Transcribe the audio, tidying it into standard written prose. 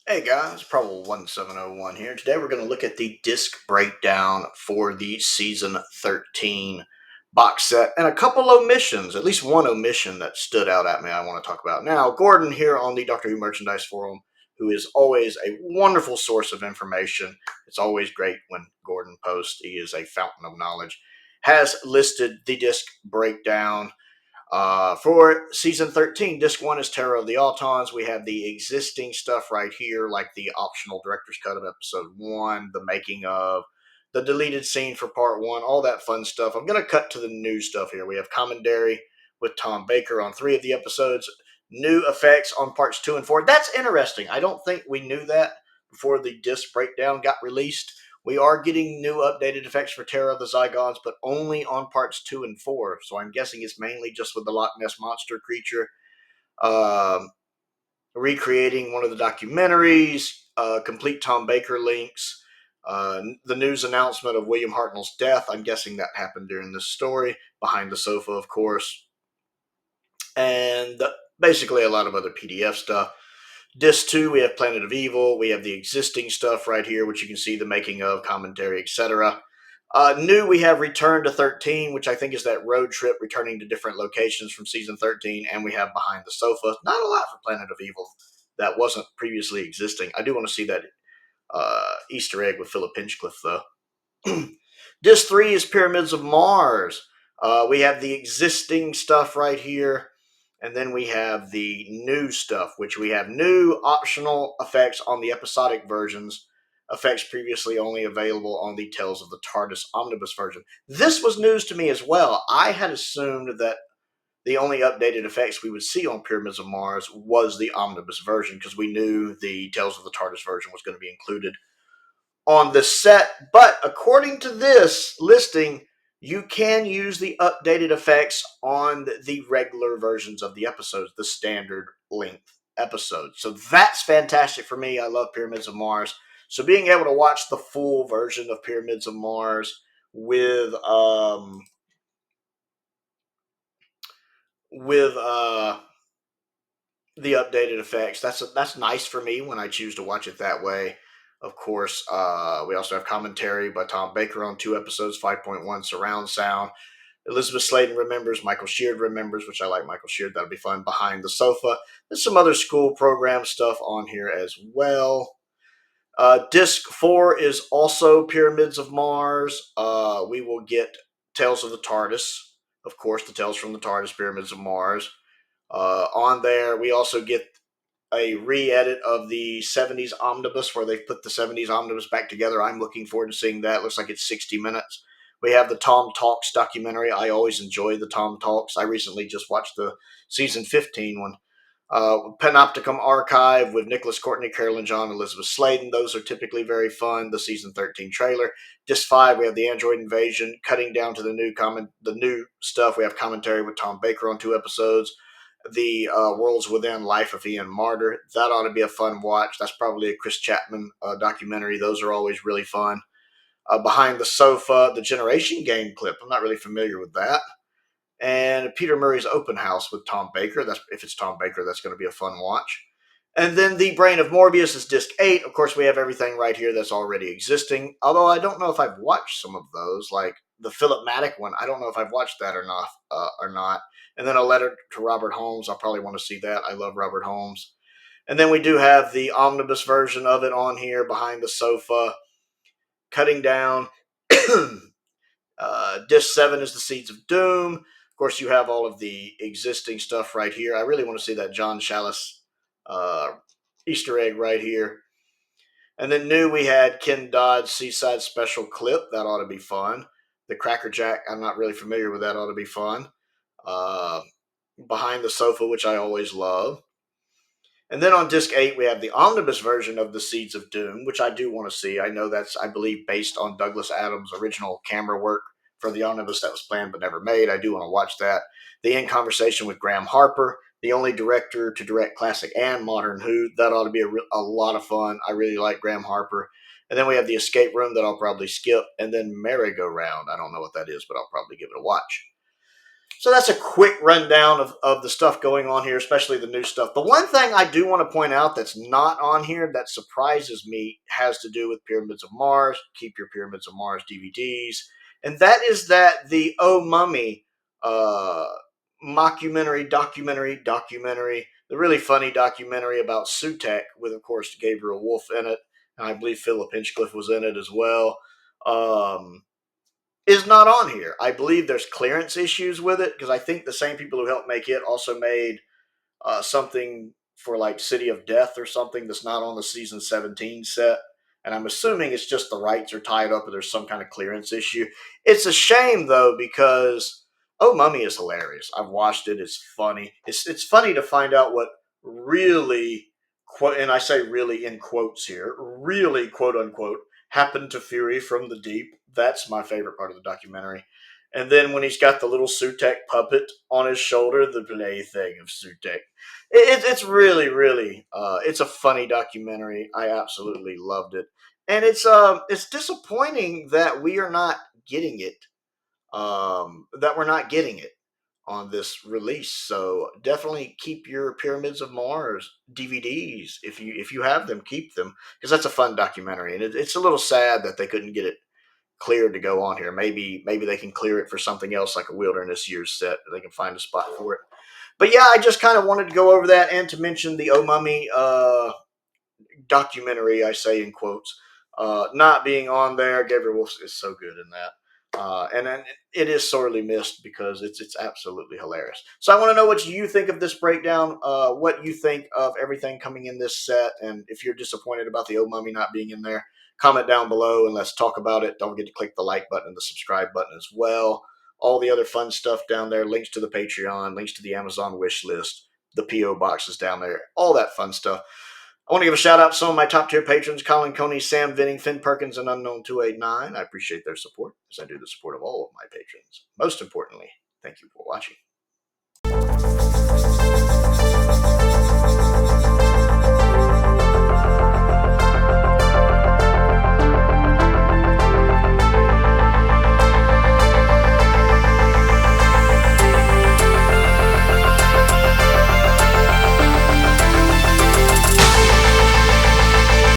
Hey guys, Prowl 1701 here. Today we're going to look at the disc breakdown for the season 13 box set and a couple omissions, at least one omission that stood out at me I want to talk about. Now, Gordon here on the Doctor Who Merchandise Forum, who is always a wonderful source of information. It's always great when Gordon posts. He is a fountain of knowledge. Has listed the disc breakdown for season 13, disc 1 is Terror of the Autons. We have the existing stuff right here, like the optional director's cut of episode 1, the making of, the deleted scene for part 1, all that fun stuff. I'm going to cut to the new stuff here. We have commentary with Tom Baker on 3 of the episodes, new effects on parts 2 and 4. That's interesting. I don't think we knew that before the disc breakdown got released. We are getting new updated effects for Terror of the Zygons, but only on parts 2 and 4. So I'm guessing it's mainly just with the Loch Ness Monster creature. Recreating one of the documentaries, complete Tom Baker links, the news announcement of William Hartnell's death. I'm guessing that happened during this story. Behind the Sofa, of course. And basically a lot of other PDF stuff. Disc 2, we have Planet of Evil. We have the existing stuff right here, which you can see the making of, commentary, etc. New, we have Return to 13, which I think is that road trip returning to different locations from season 13. And we have Behind the Sofa. Not a lot for Planet of Evil that wasn't previously existing. I do want to see that Easter egg with Philip Hinchcliffe, though. Disc 3 is Pyramids of Mars. We have the existing stuff right here. And then we have the new stuff, which we have new optional effects on the episodic versions, effects previously only available on the Tales of the TARDIS Omnibus version. This was news to me as well. I had assumed that the only updated effects we would see on Pyramids of Mars was the Omnibus version, because we knew the Tales of the TARDIS version was going to be included on the set. But according to this listing, you can use the updated effects on the regular versions of the episodes, the standard length episodes. So that's fantastic for me. I love Pyramids of Mars. So being able to watch the full version of Pyramids of Mars with the updated effects, that's nice for me when I choose to watch it that way. Of course, we also have commentary by Tom Baker on 2 episodes, 5.1 surround sound. Elizabeth Sladen remembers, Michael Sheard remembers, which I like Michael Sheard. That'll be fun. Behind the Sofa. There's some other school program stuff on here as well. Disc 4 is also Pyramids of Mars. We will get Tales of the TARDIS. Of course, the Tales from the TARDIS, Pyramids of Mars. On there, we also get a re-edit of the 70s Omnibus, where they've put the 70s Omnibus back together. I'm looking forward to seeing that. Looks like it's 60 minutes. We have the Tom Talks documentary. I always enjoy the Tom Talks. I recently just watched the season 15 one. Panopticon Archive with Nicholas Courtney, Carolyn John, Elizabeth Sladen. Those are typically very fun. The season 13 trailer. Disc 5, we have the Android Invasion. Cutting down to the new stuff. We have commentary with Tom Baker on 2 episodes. The Worlds Within, Life of Ian Martyr. That ought to be a fun watch. That's probably a Chris Chapman documentary. Those are always really fun. Behind the Sofa, the Generation Game clip. I'm not really familiar with that. And Peter Murray's Open House with Tom Baker. If it's Tom Baker, that's going to be a fun watch. And then The Brain of Morbius is disc 8. Of course, we have everything right here that's already existing. Although I don't know if I've watched some of those, like the Philip Maddock one. I don't know if I've watched that or not. And then A Letter to Robert Holmes. I'll probably want to see that. I love Robert Holmes. And then we do have the omnibus version of it on here, Behind the Sofa. Cutting down. Disc 7 is The Seeds of Doom. Of course, you have all of the existing stuff right here. I really want to see that John Chalice Easter egg right here. And then new, we had Ken Dodd's Seaside Special clip. That ought to be fun. The Cracker Jack, I'm not really familiar with that. Ought to be fun. Behind the Sofa, which I always love. And then on disc 8, we have the omnibus version of The Seeds of Doom, which I do want to see. I know that's, I believe, based on Douglas Adams' original camera work for the omnibus that was planned but never made. I do want to watch that. The In Conversation with Graham Harper, the only director to direct classic and modern Who. That ought to be a lot of fun. I really like Graham Harper. And then we have The Escape Room that I'll probably skip. And then Merry-Go-Round. I don't know what that is, but I'll probably give it a watch. So that's a quick rundown of the stuff going on here, especially the new stuff. The one thing I do want to point out that's not on here that surprises me has to do with Pyramids of Mars. Keep your Pyramids of Mars DVDs. And that is that the Oh Mummy mockumentary, documentary, the really funny documentary about Sutek with, of course, Gabriel Wolf in it. And I believe Philip Hinchcliffe was in it as well. Is not on here. I believe there's clearance issues with it because I think the same people who helped make it also made something for like City of Death or something that's not on the season 17 set. And I'm assuming it's just the rights are tied up or there's some kind of clearance issue. It's a shame though because Oh Mummy is hilarious. I've watched it. It's funny. It's funny to find out what really, and I say really in quotes here, really quote unquote happened to Fury from the deep. That's my favorite part of the documentary. And then when he's got the little Sutek puppet on his shoulder, the plaything of Sutek. It's really, really, it's a funny documentary. I absolutely loved it. And it's disappointing that we are not getting it, that we're not getting it on this release. So definitely keep your Pyramids of Mars DVDs. If you have them, keep them because that's a fun documentary. And it's a little sad that they couldn't get it cleared to go on here. Maybe they can clear it for something else like a Wilderness Years set. They can find a spot for it. But yeah, I just kind of wanted to go over that and to mention the Oh Mummy documentary, I say in quotes, not being on there. Gabriel Wolf is so good in that. And then it is sorely missed because it's absolutely hilarious. So I want to know what you think of this breakdown, what you think of everything coming in this set, and if you're disappointed about the Oh Mummy not being in there, comment down below and let's talk about it. Don't forget to click the like button and the subscribe button as well. All the other fun stuff down there, links to the Patreon, links to the Amazon wish list, the P.O. boxes down there, all that fun stuff. I want to give a shout out to some of my top tier patrons, Colin Coney, Sam Venning, Finn Perkins, and Unknown289. I appreciate their support as I do the support of all of my patrons. Most importantly, thank you for watching.